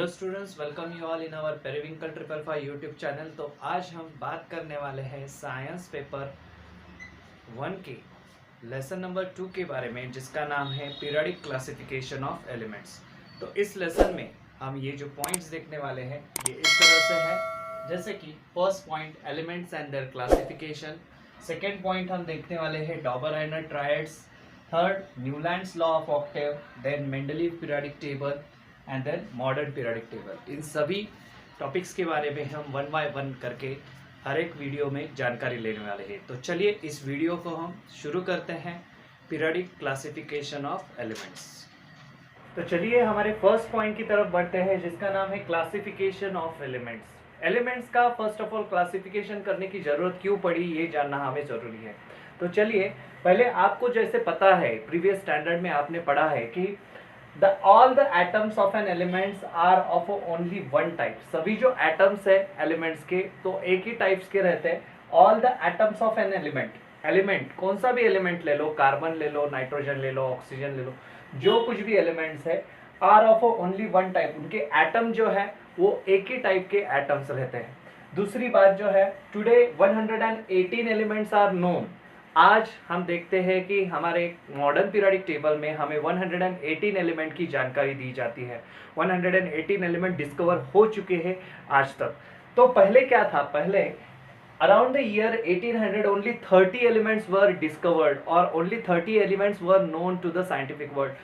Students, welcome you all in our periwinkle 555 YouTube channel. तो आज हम बात करने वाले हैं साइंस पेपर 1 के लेसन नंबर 2 के बारे में, जिसका नाम है पीरियोडिक क्लासिफिकेशन ऑफ एलिमेंट्स। तो इस लेसन में हम ये जो पॉइंट्स देखने वाले हैं ये इस तरह से है, जैसे कि first point elements and their classification, second point हम देखने वाले हैं Dobereiner triads, third Newlands law of octave, then Mendeleev periodic table and then modern periodic table. इन सभी टॉपिक्स के बारे में हम वन बाय वन करके हर एक वीडियो में जानकारी लेने वाले हैं। तो चलिए इस वीडियो को हम शुरू करते हैं, पीरियोडिक क्लासिफिकेशन ऑफ एलिमेंट्स। तो चलिए हमारे फर्स्ट पॉइंट की तरफ बढ़ते हैं, जिसका नाम है क्लासिफिकेशन ऑफ एलिमेंट्स। एलिमेंट्स का फर्स्ट ऑफ ऑल क्लासिफिकेशन करने की जरूरत क्यों पड़ी, ये जानना हमें जरूरी है। तो चलिए पहले आपको जैसे पता है, प्रीवियस स्टैंडर्ड में आपने पढ़ा है कि all the atoms of an elements are of only one type। सभी जो atoms है elements के तो एक ही types के रहते हैं। all the atoms of an element कौन सा भी element ले लो, कार्बन ले लो, नाइट्रोजन ले लो, ऑक्सीजन ले लो, जो कुछ भी elements है are of only one type। उनके atom जो है वो एक ही type के atoms रहते हैं। दूसरी बात जो है, today 118 elements are known। आज हम देखते हैं कि हमारे मॉडर्न पीरियोडिक टेबल में हमें 118 एलिमेंट की जानकारी दी जाती है। 118 एलिमेंट डिस्कवर हो चुके हैं आज तक। तो पहले क्या था, पहले around the year 1800 only 30 elements were discovered और only 30 elements were known to the scientific world.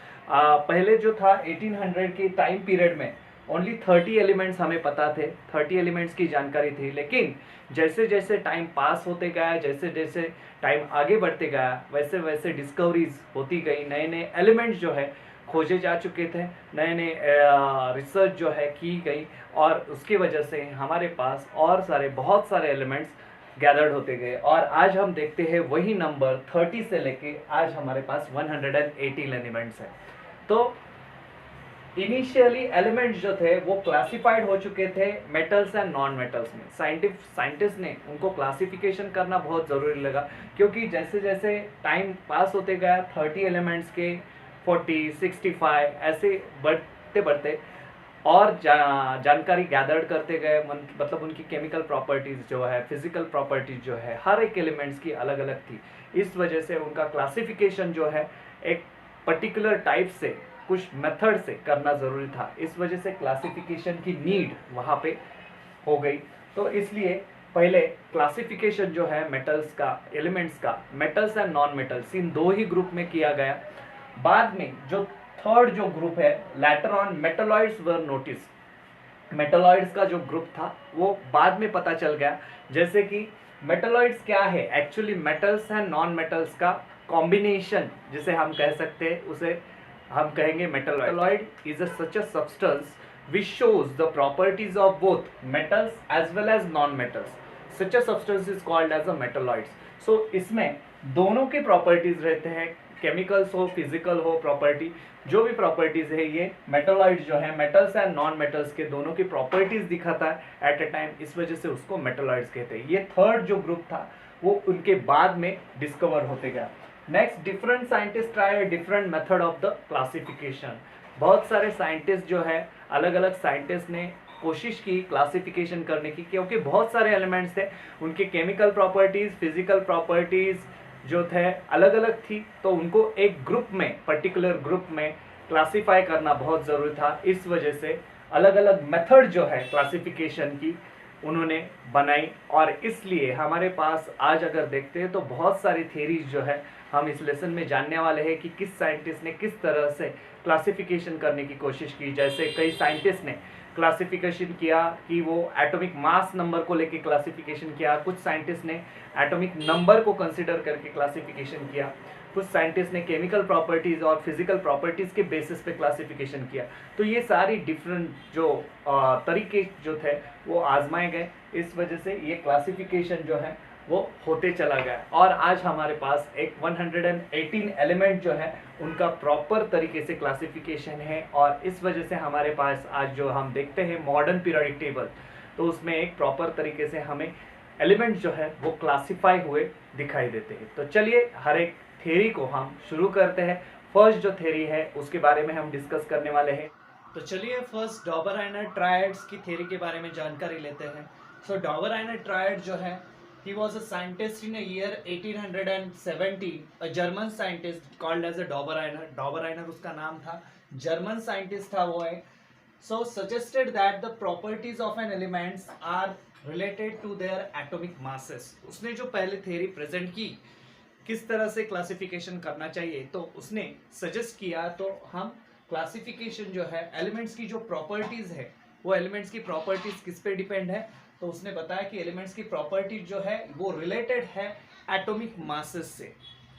पहले जो था 1800 के टाइम पीरियड में ओनली 30 एलिमेंट्स हमें पता थे, 30 एलिमेंट्स की जानकारी थी। लेकिन जैसे जैसे टाइम पास होते गया, जैसे जैसे टाइम आगे बढ़ते गया, वैसे वैसे डिस्कवरीज होती गई, नए नए एलिमेंट्स जो है खोजे जा चुके थे, नए नए रिसर्च जो है की गई, और उसकी वजह से हमारे पास और बहुत सारे एलिमेंट्स गैदर्ड होते गए। और आज हम देखते हैं वही नंबर 30 से लेके आज हमारे पास 118 एलिमेंट्स है। तो इनिशियली एलिमेंट्स जो थे वो क्लासिफाइड हो चुके थे मेटल्स एंड नॉन मेटल्स में। साइंटिस्ट ने उनको क्लासिफिकेशन करना बहुत ज़रूरी लगा, क्योंकि जैसे जैसे टाइम पास होते गया 30 एलिमेंट्स के 40, 65 ऐसे बढ़ते बढ़ते और जानकारी गैदर्ड करते गए, मतलब उनकी केमिकल प्रॉपर्टीज़ जो है, फिजिकल प्रॉपर्टीज़ जो है, हर एक एलिमेंट्स की अलग अलग थी। इस वजह से उनका क्लासिफिकेशन जो है एक पर्टिकुलर टाइप से, कुछ मेथड से करना ज़रूरी था। इस वजह से क्लासिफिकेशन की नीड वहाँ पे हो गई। तो इसलिए पहले क्लासिफिकेशन जो है मेटल्स का, एलिमेंट्स का, मेटल्स एंड नॉन मेटल्स, इन दो ही ग्रुप में किया गया। बाद में जो थर्ड जो ग्रुप है, later on metalloids were notice. Metalloids का जो ग्रुप था वो बाद में पता चल गया। जैसे कि मेटलॉइड्स क्या है, actually metals and non metals का कॉम्बिनेशन जिसे हम कह सकते हैं, उसे हम कहेंगे metalloid. Metalloid is such a substance which shows the properties of both metals as well as non-metals. Such a substance is called as a metalloids. So इसमें दोनों के प्रॉपर्टीज रहते हैं, केमिकल्स हो, फिजिकल हो, प्रॉपर्टी, जो भी प्रॉपर्टीज है ये मेटलॉइड जो है, मेटल्स एंड नॉन मेटल्स के दोनों की प्रॉपर्टीज दिखाता है एट ए टाइम। इस वजह से उसको मेटलॉइड्स कहते हैं। ये थर्ड जो ग्रुप था वो उनके बाद में डिस्कवर होते गया। Next, different scientist try different method of the classification. बहुत सारे साइंटिस्ट जो है, अलग अलग साइंटिस्ट ने कोशिश की क्लासिफिकेशन करने की, क्योंकि बहुत सारे एलिमेंट्स थे, उनके केमिकल प्रॉपर्टीज, फिजिकल प्रॉपर्टीज जो थे अलग अलग थी, तो उनको एक ग्रुप में, पर्टिकुलर ग्रुप में क्लासीफाई करना बहुत ज़रूरी था। इस वजह से अलग अलग मेथड जो है क्लासिफिकेशन की उन्होंने बनाई। और इसलिए हमारे पास आज अगर देखते हैं तो बहुत सारी थ्योरीज जो है हम इस लेसन में जानने वाले हैं कि किस साइंटिस्ट ने किस तरह से क्लासिफिकेशन करने की कोशिश की। जैसे कई साइंटिस्ट ने क्लासिफिकेशन किया कि वो एटॉमिक मास नंबर को लेके क्लासिफिकेशन किया, कुछ साइंटिस्ट ने एटॉमिक नंबर को कंसिडर करके क्लासिफिकेशन किया, कुछ साइंटिस्ट ने केमिकल प्रॉपर्टीज और फिजिकल प्रॉपर्टीज के बेसिस पे क्लासिफिकेशन किया। तो ये सारी डिफरेंट जो तरीके जो थे वो आजमाए गए। इस वजह से ये क्लासिफिकेशन जो है वो होते चला गया, और आज हमारे पास एक 118 एलिमेंट जो है उनका प्रॉपर तरीके से क्लासिफिकेशन है। और इस वजह से हमारे पास आज जो हम देखते हैं मॉडर्न पीरियोडिक टेबल, तो उसमें एक प्रॉपर तरीके से हमें एलिमेंट जो है वो क्लासिफाई हुए दिखाई देते हैं। तो चलिए हर एक थ्योरी को हम शुरू करते हैं। फर्स्ट जो थ्योरी है उसके बारे में हम डिस्कस करने वाले हैं। तो चलिए फर्स्ट डॉबर-आइनर ट्रायड्स की थ्योरी के बारे में जानकारी लेते हैं। सो डॉबर-आइनर ट्रायड जो है, he was a scientist in a year 1817, a German scientist called as a डॉबर-आइनर। डॉबर-आइनर उसका नाम था, जर्मन साइंटिस्ट था वो है। So suggested that the properties of an elements are related to their atomic masses। उसने जो पहले थ्योरी प्रेजेंट की किस तरह से क्लासिफिकेशन करना चाहिए, तो उसने सजेस्ट किया तो हम क्लासिफिकेशन जो है एलिमेंट्स की जो प्रॉपर्टीज है, वो एलिमेंट्स की प्रॉपर्टीज किस पे डिपेंड है, तो उसने बताया कि एलिमेंट्स की प्रॉपर्टीज जो है वो रिलेटेड है एटॉमिक मासेस से,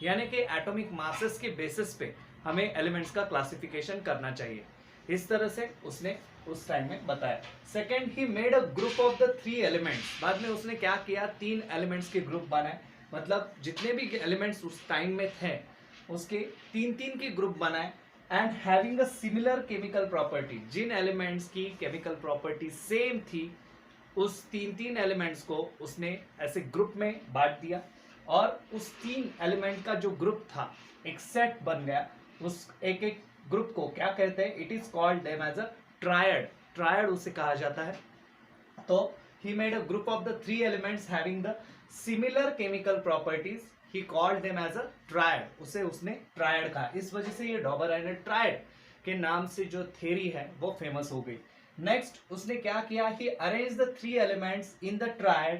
यानी कि एटॉमिक मासेस के बेसिस पे हमें एलिमेंट्स का क्लासिफिकेशन करना चाहिए। इस तरह से उसने उस टाइम में बताया। Second, he made a group of the 3 elements. बाद में उसने क्या किया, 3 एलिमेंट्स के ग्रुप बनाए, मतलब जितने भी एलिमेंट्स उस टाइम में थे उसके 3-3 के ग्रुप बनाए, and having a similar chemical property. जिन एलिमेंट्स की केमिकल प्रॉपर्टी सेम थी उस 3-3 एलिमेंट्स को उसने ऐसे ग्रुप में बांट दिया, और उस 3 एलिमेंट का जो ग्रुप था एक सेट बन गया। उस एक एक ग्रुप को क्या कहते हैं, it is called them as a triad. Triad उसे कहा जाता है। तो he made a group of the 3 elements having the similar chemical properties, he called them as a triad। उसे उसने ट्रायड कहा। इस वजह से ये डॉबर-आइनर ट्रायड के नाम से जो थ्योरी है वो फेमस हो गई। नेक्स्ट उसने क्या किया, he arranged the 3 elements in the triad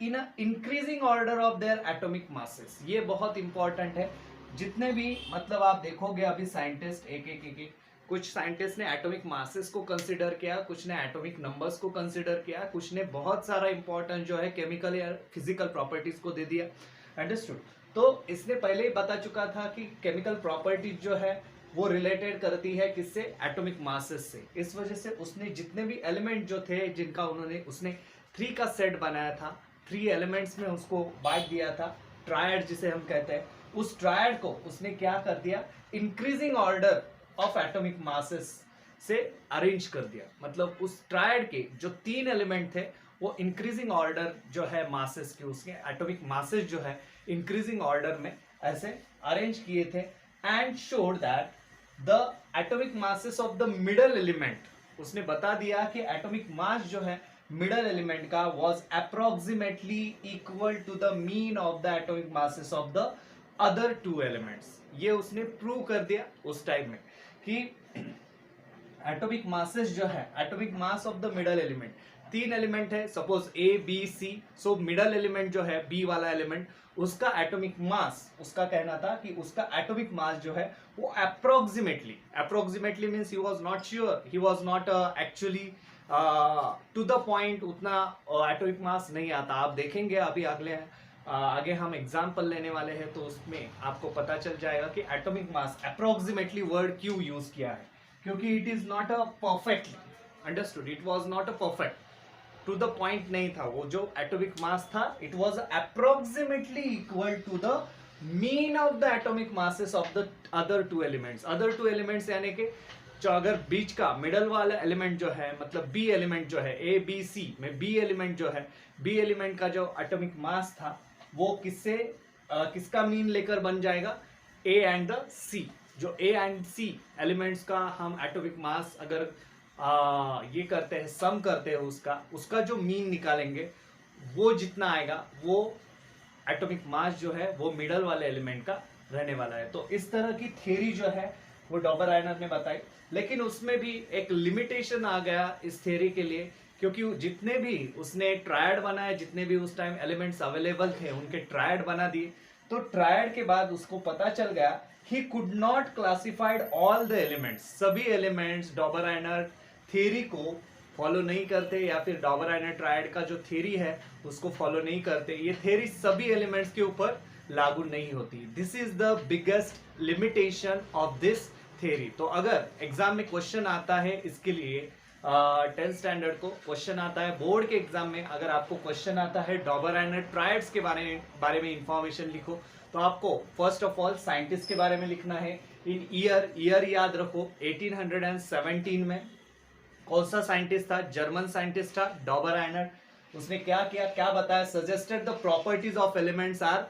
in a increasing order of their atomic masses। ये बहुत इंपॉर्टेंट है। जितने भी मतलब आप देखोगे अभी साइंटिस्ट एक एक कुछ साइंटिस्ट ने एटॉमिक मासेस को कंसीडर किया, कुछ ने एटॉमिक नंबर्स को कंसीडर किया, कुछ ने बहुत सारा इंपॉर्टेंट जो है केमिकल या फिजिकल प्रॉपर्टीज को दे दिया। अंडरस्टूड। तो इसने पहले ही बता चुका था कि केमिकल प्रॉपर्टीज जो है वो रिलेटेड करती है किससे, एटॉमिक मासेस से। इस वजह से उसने जितने भी एलिमेंट जो थे जिनका उसने 3 का सेट बनाया था, 3 एलिमेंट्स में उसको बांट दिया था, ट्रायड जिसे हम कहते हैं। उस ट्रायड को उसने क्या कर दिया, increasing order of atomic masses से अरेंज कर दिया। मतलब उस ट्रायड के जो 3 एलिमेंट थे वो इंक्रीजिंग ऑर्डर जो है मासेस के, उसके एटॉमिक मासेस जो है इंक्रीजिंग ऑर्डर में ऐसे अरेंज किए थे, and showed that the atomic masses of the middle element, उसने बता दिया कि एटॉमिक मास जो है मिडल एलिमेंट का was approximately equal to the mean of the atomic masses of the other 2 elements. ये उसने प्रूव कर दिया उस टाइम में कि एटॉमिक मासेस जो है, atomic mass of the middle element, 3 element है suppose A B C. So middle element जो है बी वाला एलिमेंट, उसका एटॉमिक मास, उसका कहना था कि उसका एटॉमिक मास जो है वो approximately means he was not sure, he was not actually to the point, उतना एटॉमिक मास नहीं आता। आप देखेंगे अभी आगे हम एग्जाम्पल लेने वाले हैं तो उसमें आपको पता चल जाएगा कि एटॉमिक मास अप्रोक्सीमेटली वर्ड क्यों यूज किया है, क्योंकि it is not a perfect, understood, it was not a perfect, to the point नहीं था। वो जो एटॉमिक मास था it was approximately equal to the mean of the atomic masses of the other 2 elements. Other 2 elements यानी कि जो अगर बीच का मिडल वाला एलिमेंट जो है, मतलब बी एलिमेंट जो है, ए बी सी में बी एलिमेंट जो है, बी एलिमेंट का जो एटॉमिक मास था वो किसका मीन लेकर बन जाएगा, ए एंड द सी। जो ए एंड सी एलिमेंट्स का हम एटॉमिक मास अगर ये करते हैं, सम करते हैं, उसका जो मीन निकालेंगे वो जितना आएगा वो एटॉमिक मास जो है वो मिडल वाले एलिमेंट का रहने वाला है। तो इस तरह की थ्योरी जो है वो डॉबर-आइनर ने बताई, लेकिन उसमें भी एक लिमिटेशन आ गया इस थ्योरी के लिए, क्योंकि जितने भी उसने ट्रायड बनाए, जितने भी उस टाइम एलिमेंट्स अवेलेबल थे उनके ट्रायड बना दिए। तो ट्रायड के बाद उसको पता चल गया he could not classified all the elements. सभी एलिमेंट्स डॉबर-आइनर थ्योरी को फॉलो नहीं करते, या फिर डॉबर-आइनर ट्रायड का जो थ्योरी है उसको फॉलो नहीं करते। ये थ्योरी सभी एलिमेंट्स के ऊपर लागू नहीं होती। This is the biggest limitation of this theory. तो अगर एग्जाम में क्वेश्चन आता है इसके लिए 10th स्टैंडर्ड को क्वेश्चन आता है, बोर्ड के एग्जाम में अगर आपको क्वेश्चन आता है डॉबर-आइनर ट्रायड्स के बारे में इंफॉर्मेशन लिखो, तो आपको फर्स्ट ऑफ ऑल साइंटिस्ट के बारे में लिखना है। इन ईयर याद रखो, 1817 में कौन सा साइंटिस्ट था, जर्मन साइंटिस्ट था डॉबर-आइनर। उसने क्या किया, क्या बताया, suggested the properties of elements are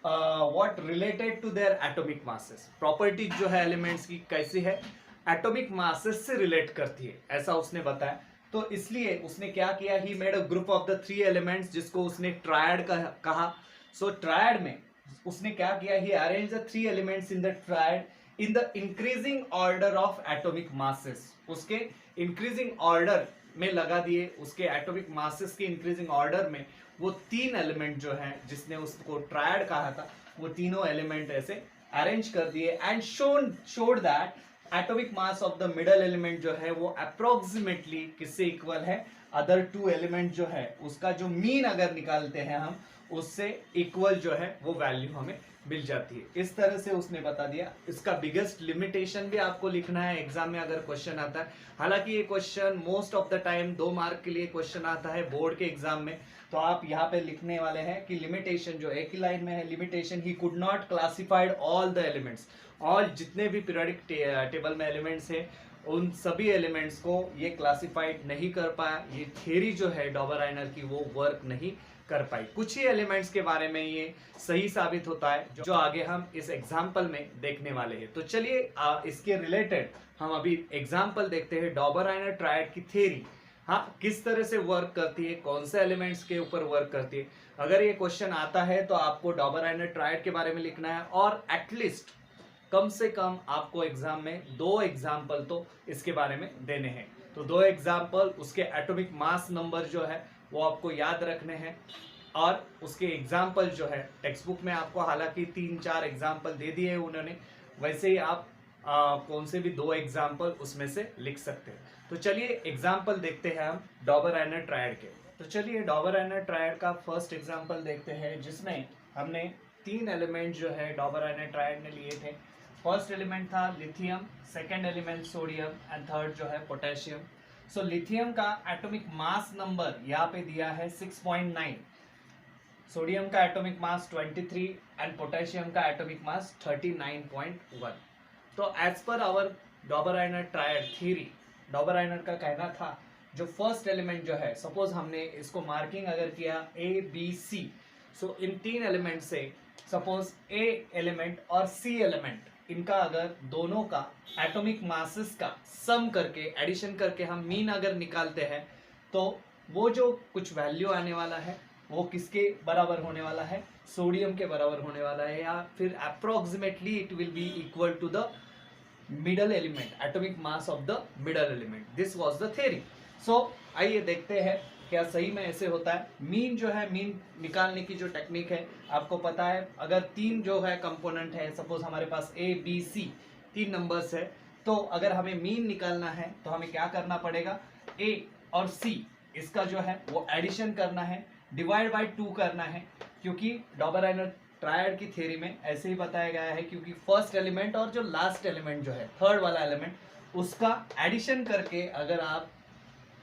what related to their atomic masses. Properties जो है एलिमेंट्स की कैसी है, एटॉमिक मासेस से रिलेट करती है, ऐसा उसने बताया। तो इसलिए उसने क्या किया, he made a group of the 3 elements, जिसको उसने ट्रायड कहा। सो ट्रायड में उसने क्या किया, he arrange the 3 elements in the triad in the increasing order of atomic masses. उसके इंक्रीजिंग ऑर्डर में लगा दिए, उसके एटॉमिक मासेस के इंक्रीजिंग ऑर्डर में वो 3 एलिमेंट जो है, जिसने उसको ट्रायड कहा था, वो तीनों एलिमेंट ऐसे अरेंज कर दिए and showed that atomic mass of the middle element जो है वो अप्रोक्सीमेटली किससे इक्वल है, अदर 2 एलिमेंट जो है उसका जो मीन अगर निकालते हैं हम, उससे इक्वल जो है वो वैल्यू हमें मिल जाती है। इस तरह से उसने बता दिया। इसका बिगेस्ट लिमिटेशन भी आपको लिखना है एग्जाम में अगर क्वेश्चन आता है। हालांकि ये question most of the time 2 mark के लिए क्वेश्चन आता है बोर्ड के एग्जाम में, तो आप यहाँ पे लिखने वाले हैं कि लिमिटेशन जो एक ही लाइन में है, limitation he could not classified all the elements. और जितने भी पीरियोडिक टेबल में एलिमेंट्स है, उन सभी एलिमेंट्स को ये क्लासिफाइड नहीं कर पाया। ये थ्योरी जो है डॉबर-आइनर की वो वर्क नहीं कर पाई। कुछ ही एलिमेंट्स के बारे में ये सही साबित होता है, जो आगे हम इस एग्जाम्पल में देखने वाले हैं। तो चलिए इसके रिलेटेड हम अभी एग्जाम्पल देखते हैं, डॉबर-आइनर ट्रायड की थ्योरी हाँ किस तरह से वर्क करती है, कौन से एलिमेंट्स के ऊपर वर्क करती है। अगर ये क्वेश्चन आता है तो आपको डॉबर-आइनर ट्रायड के बारे में लिखना है, और एटलीस्ट कम से कम आपको एग्जाम में 2 एग्जाम्पल तो इसके बारे में देने हैं। तो 2 एग्जाम्पल, उसके एटॉमिक मास नंबर जो है वो आपको याद रखने हैं, और उसके एग्जाम्पल जो है टेक्स्ट बुक में आपको हालांकि 3-4 एग्जाम्पल दे दिए हैं उन्होंने, वैसे ही आप कौन से भी 2 एग्जाम्पल उसमें से लिख सकते हैं। तो चलिए एग्जाम्पल देखते हैं हम डॉबर-आइनर ट्रायड के। तो चलिए डॉबर-आइनर ट्रायड का फर्स्ट एग्जाम्पल देखते हैं, जिसमें हमने 3 एलिमेंट जो है डॉबर-आइनर ट्रायड ने लिए थे। फर्स्ट एलिमेंट था lithium, second element sodium and third जो है पोटेशियम। सो लिथियम का एटॉमिक मास नंबर यहाँ पे दिया है 6.9, सोडियम का एटॉमिक मास 23 एंड पोटेशियम का एटॉमिक मास 39.1। तो as per our Dobereiner triad theory, Dobereiner का कहना था जो फर्स्ट एलिमेंट जो है, सपोज हमने इसको मार्किंग अगर किया ABC, सो इन 3 एलिमेंट से सपोज A एलिमेंट और C एलिमेंट, इनका अगर दोनों का एटॉमिक मासेस का सम करके एडिशन करके हम मीन अगर निकालते हैं, तो वो जो कुछ वैल्यू आने वाला है वो किसके बराबर होने वाला है, सोडियम के बराबर होने वाला है, या फिर approximately it will be equal to the middle element, atomic mass of the middle element. This was the theory. So आइए देखते हैं क्या सही में ऐसे होता है। मीन जो है, मीन निकालने की जो टेक्निक है आपको पता है, अगर 3 जो है कंपोनेंट है, सपोज हमारे पास ABC 3 नंबर्स है, तो अगर हमें मीन निकालना है तो हमें क्या करना पड़ेगा, A और C इसका जो है वो एडिशन करना है, डिवाइड बाय 2 करना है, क्योंकि डॉबर-आइनर ट्रायड की थ्योरी में ऐसे ही बताया गया है, क्योंकि फर्स्ट एलिमेंट और जो लास्ट एलिमेंट जो है, थर्ड वाला एलिमेंट, उसका एडिशन करके अगर आप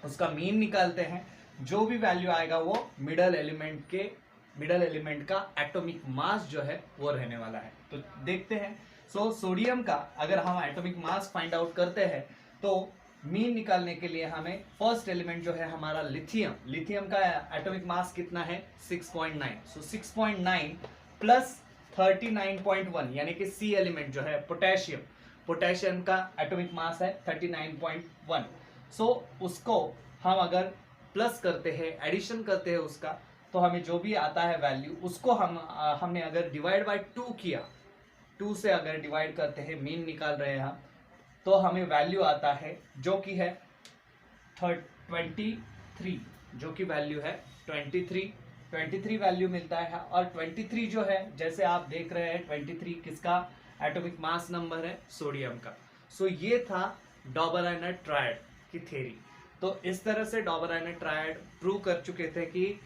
उसका मीन निकालते हैं, जो भी वैल्यू आएगा वो मिडल एलिमेंट का एटॉमिक मास जो है वो रहने वाला है। तो देखते हैं। सो सोडियम का अगर हम एटॉमिक मास फाइंड आउट करते हैं, तो मीन निकालने के लिए हमें फर्स्ट एलिमेंट जो है हमारा लिथियम का एटॉमिक मास कितना है, 6.9। सो 6.9 प्लस 39.1 यानी कि C एलिमेंट जो है पोटेशियम का एटॉमिक मास है 39.1। सो उसको हम अगर प्लस करते हैं, एडिशन करते हैं उसका, तो हमें जो भी आता है वैल्यू, उसको हमने अगर डिवाइड बाय 2 किया, 2 से अगर डिवाइड करते हैं, मीन निकाल रहे हैं हम, तो हमें वैल्यू आता है जो कि है 23, जो कि वैल्यू है 23 वैल्यू मिलता है। और 23 जो है, जैसे आप देख रहे हैं 23 किसका एटॉमिक मास नंबर है, सोडियम का। सो ये था डॉबर-आइनर ट्रायड की थ्योरी। तो इस तरह से डॉबर-आइनर ट्रायड प्रूव कर चुके थे कि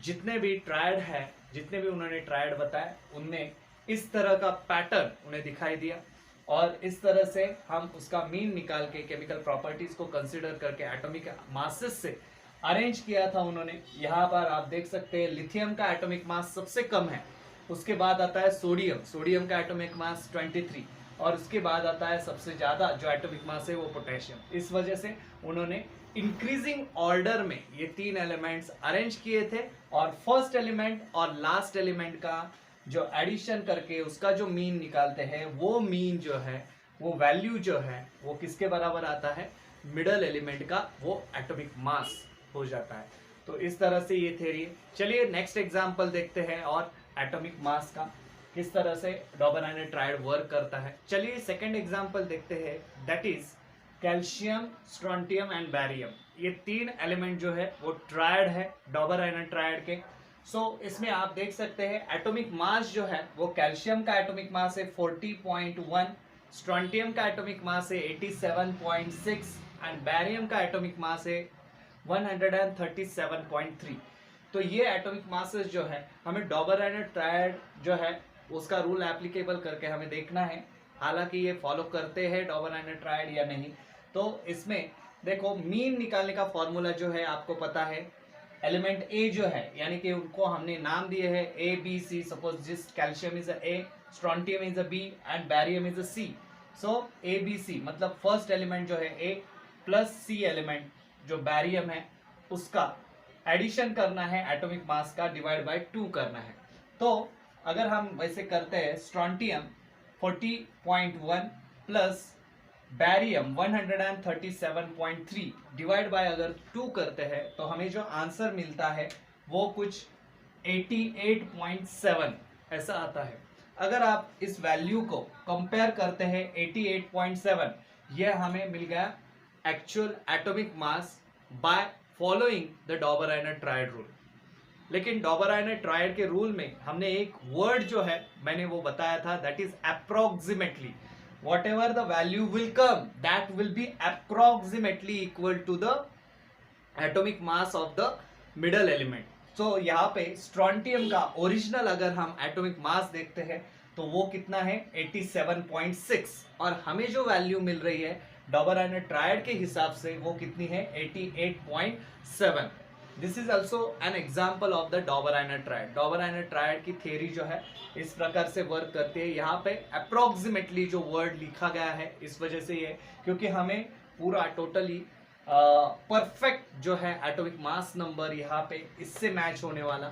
जितने भी ट्रायड है, जितने भी उन्होंने ट्रायड बताए, उनमें इस तरह का पैटर्न उन्हें दिखाई दिया, और इस तरह से हम उसका मीन निकाल के केमिकल प्रॉपर्टीज को कंसीडर करके एटॉमिक मासेस से अरेंज किया था उन्होंने। यहाँ पर आप देख सकते हैं लिथियम का एटॉमिक मास सबसे कम है, उसके बाद आता है सोडियम का एटॉमिक मास 23, और उसके बाद आता है सबसे ज्यादा जो एटॉमिक मास है वो पोटेशियम। इस वजह से उन्होंने इंक्रीजिंग ऑर्डर में ये 3 एलिमेंट्स अरेंज किए थे, और फर्स्ट एलिमेंट और लास्ट एलिमेंट का जो एडिशन करके उसका जो मीन निकालते हैं, वो मीन जो है वो वैल्यू जो है वो किसके बराबर आता है, मिडल एलिमेंट का वो एटॉमिक मास हो जाता है। तो इस तरह से ये थ्योरी है। चलिए नेक्स्ट एग्जांपल देखते हैं और एटॉमिक मास का किस तरह से डबल आयनाइड ट्रायड वर्क करता है। चलिए सेकंड एग्जांपल देखते हैं, that is calcium, strontium and barium. ये तीन एलिमेंट जो है वो ट्रायड है, डबल आयनाइड ट्रायड के। इसमें आप देख सकते हैं एटॉमिक मास जो है वो कैल्शियम का एटॉमिक मास है 40.1, स्ट्रोंटियम का एटॉमिक मास है 87.6 एंड बैरियम का एटॉमिक मास है 137.3। तो ये एटॉमिक मासेस जो है हमें डबल आयनाइड ट्रायड जो है उसका रूल एप्लीकेबल करके हमें देखना है, हालांकि ये फॉलो करते हैं डबल आयनाइड ट्रायड या नहीं। तो इसमें देखो मीन निकालने का फॉर्मूला जो है आपको पता है, एलिमेंट ए जो है यानी कि उनको हमने नाम दिए हैं ए बी सी। सपोज जिस calcium is A, strontium is a B and barium is a C. So A B C मतलब फर्स्ट एलिमेंट जो है ए प्लस सी एलिमेंट जो बैरियम है उसका एडिशन करना है, एटॉमिक मास का डिवाइड बाय 2 करना है। तो अगर हम वैसे करते हैं strontium 40.1 plus barium 137.3 divide by अगर 2 करते हैं तो हमें जो आंसर मिलता है वो कुछ 88.7 ऐसा आता है। अगर आप इस वैल्यू को कंपेयर करते हैं 88.7, यह हमें मिल गया actual atomic mass by following the Dobereiner triad rule. लेकिन डबल आयनाइड ट्रायड के रूल में हमने एक वर्ड जो है मैंने वो बताया था, that is approximately. whatever the value will come, that will be approximately equal to the atomic mass of the middle element. So यहाँ पे स्ट्रोंटियम का ओरिजिनल अगर हम एटॉमिक मास देखते हैं तो वो कितना है 87.6, और हमें जो वैल्यू मिल रही है डबल आयनाइड ट्रायड के हिसाब से वो कितनी है 88.7। This is also an example of the Dobereiner triad. Dobereiner triad की थ्योरी जो है इस प्रकार से वर्क करती है। यहाँ पे अप्रोक्सीमेटली जो वर्ड लिखा गया है इस वजह से ये, क्योंकि हमें पूरा टोटली परफेक्ट जो है एटॉमिक मास नंबर यहाँ पे इससे मैच होने वाला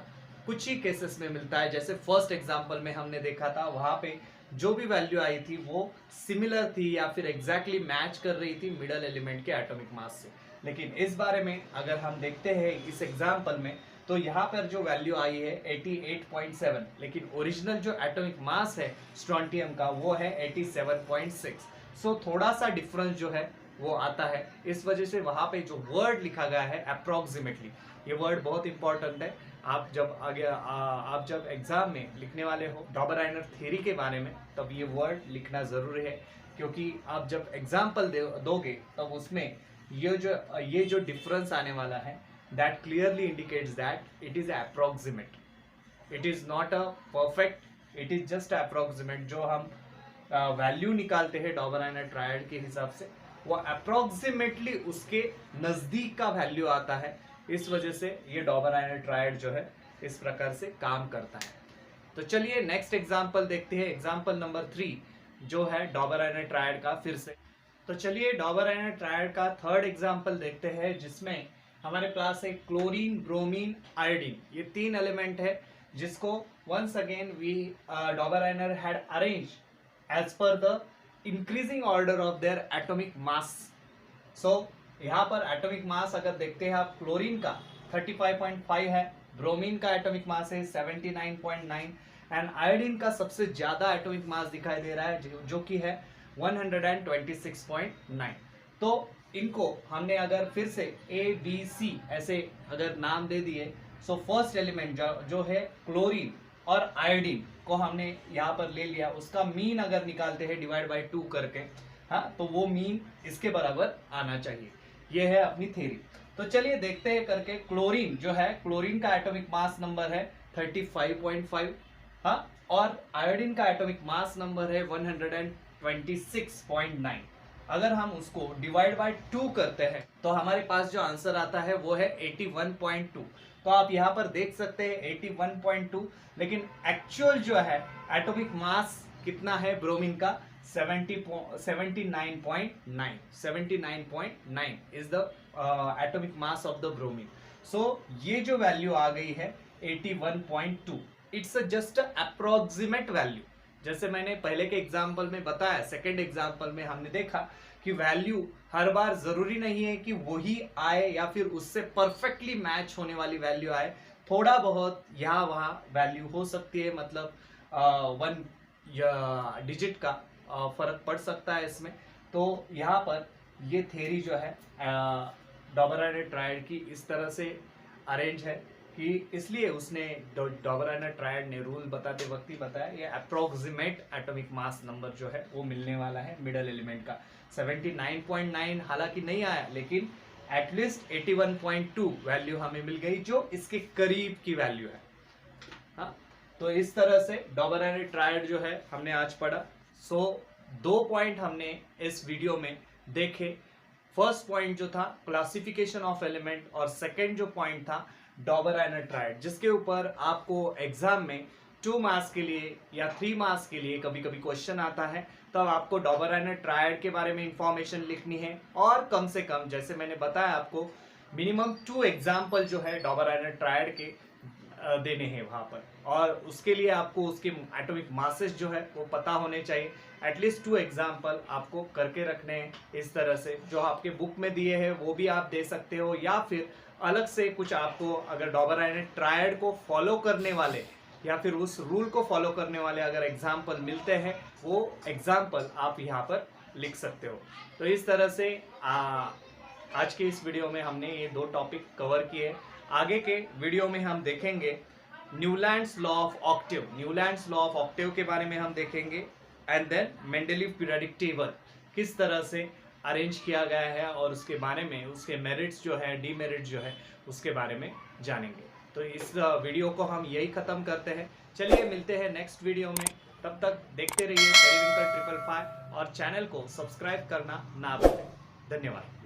कुछ ही केसेस में मिलता है। जैसे फर्स्ट एग्जांपल में हमने देखा था वहाँ पे जो भी वैल्यू आई थी वो सिमिलर थी या फिर एग्जैक्टली मैच कर रही थी मिडल एलिमेंट के एटॉमिक मास से। लेकिन इस बारे में अगर हम देखते हैं इस एग्जाम्पल में तो यहाँ पर जो वैल्यू आई है 88.7, लेकिन ओरिजिनल जो एटॉमिक मास है स्ट्रोंटियम का वो है 87.6। सो थोड़ा सा डिफरेंस जो है वो आता है। इस वजह से वहाँ पे जो वर्ड लिखा गया है अप्रोक्सीमेटली, ये वर्ड बहुत इंपॉर्टेंट है। आप जब एग्जाम में लिखने वाले हो डबल आयनाइड थ्योरी के बारे में तब ये वर्ड लिखना जरूरी है, क्योंकि आप जब एग्जाम्पल दोगे तब उसमें ये जो डिफरेंस आने वाला है that clearly indicates that it is approximate, it is not a perfect, it is just approximate। जो हम वैल्यू निकालते हैं डबल आयनाइड ट्रायड के हिसाब से वो अप्रोक्सीमेटली उसके नजदीक का वैल्यू आता है। इस वजह से ये डबल आयनाइड ट्रायड जो है इस प्रकार से काम करता है। तो चलिए नेक्स्ट एग्जांपल देखते हैं, एग्जांपल नंबर 3 जो है डबल आयनाइड ट्रायड का फिर से। तो चलिए डबल आयनाइड ट्रायड का थर्ड एग्जांपल देखते हैं, जिसमें हमारे पास है क्लोरीन, ब्रोमीन, आयोडीन। ये तीन एलिमेंट है जिसको once again we Dobereiner had arrange as per the increasing order of their atomic mass. So यहाँ पर एटॉमिक मास अगर देखते हैं आप, क्लोरीन का 35.5 है, ब्रोमीन का एटॉमिक मास है 79.9 एंड आयोडीन का सबसे ज्यादा एटॉमिक मास दिखाई दे रहा है जो कि है 126.9। तो इनको हमने अगर फिर से ए बी सी ऐसे अगर नाम दे दिए, सो फर्स्ट एलिमेंट जो है क्लोरीन और आयोडीन को हमने यहाँ पर ले लिया, उसका मीन अगर निकालते हैं डिवाइड बाय 2 करके, हाँ, तो वो मीन इसके बराबर आना चाहिए। ये है अपनी थ्योरी। तो चलिए देखते हैं करके। क्लोरीन जो है, क्लोरीन का एटॉमिक मास नंबर है 35.5, हाँ, और आयोडीन का एटॉमिक मास नंबर है 126.9। अगर हम उसको डिवाइड बाय 2 करते हैं तो हमारे पास जो आंसर आता है वो है 81.2। तो आप यहाँ पर देख सकते हैं 81.2, लेकिन एक्चुअल जो है एटॉमिक मास कितना है ब्रोमीन का 79.9 is the atomic mass of the bromine. So ये जो वैल्यू आ गई है 81.2, इट्स जस्ट अप्रोक्सीमेट वैल्यू। जैसे मैंने पहले के एग्जाम्पल में बताया, सेकेंड एग्जाम्पल में हमने देखा कि वैल्यू हर बार जरूरी नहीं है कि वही आए या फिर उससे परफेक्टली मैच होने वाली वैल्यू आए, थोड़ा बहुत यहाँ वहाँ वैल्यू हो सकती है, मतलब 1 डिजिट का फर्क पड़ सकता है इसमें। तो यहाँ पर ये थ्योरी जो है डॉबरायर ट्रायड की इस तरह से अरेंज है कि इसलिए उसने डॉबरायर ट्रायड ने रूल बताते वक्त ही बताया ये अप्रोक्सीमेट एटॉमिक मास नंबर जो है वो मिलने वाला है मिडल एलिमेंट का 79.9, हालांकि नहीं आया लेकिन एटलीस्ट 81.2 वैल्यू हमें मिल गई जो इसके करीब की वैल्यू है। हाँ, तो इस तरह से डॉबरायर ट्रायड जो है हमने आज पढ़ा। सो 2 पॉइंट हमने इस वीडियो में देखे। फर्स्ट पॉइंट जो था क्लासिफिकेशन ऑफ एलिमेंट, और सेकंड जो पॉइंट था डॉबरायर ट्रायड, जिसके ऊपर आपको एग्जाम में 2 मार्क्स के लिए या 3 मार्क्स के लिए कभी कभी क्वेश्चन आता है, तब आपको डॉबरायर ट्रायड के बारे में इंफॉर्मेशन लिखनी है, और कम से कम जैसे मैंने बताया आपको मिनिमम 2 एग्जाम्पल जो है डॉबरायर ट्रायड के देने हैं वहां पर, और उसके लिए आपको उसके एटॉमिक मासेस जो है वो पता होने चाहिए। एटलीस्ट 2 एग्जाम्पल आपको करके रखने हैं इस तरह से, जो आपके बुक में दिए हैं वो भी आप दे सकते हो, या फिर अलग से कुछ आपको अगर डॉबरायर ट्रायड को फॉलो करने वाले या फिर उस रूल को फॉलो करने वाले अगर एग्जाम्पल मिलते हैं, वो एग्जाम्पल आप यहाँ पर लिख सकते हो। तो इस तरह से आज के इस वीडियो में हमने ये 2 टॉपिक कवर किए। आगे के वीडियो में हम देखेंगे Newlands law of octave, Newlands law of octave के बारे में हम देखेंगे, and then Mendeleev periodic table किस तरह से अरेंज किया गया है और उसके बारे में उसके मेरिट्स जो है डीमेरिट्स जो है उसके बारे में जानेंगे। तो इस वीडियो को हम यही ख़त्म करते हैं। चलिए मिलते हैं नेक्स्ट वीडियो में, तब तक देखते रहिए पेरिविंकल 555 और चैनल को सब्सक्राइब करना ना भूलें। धन्यवाद।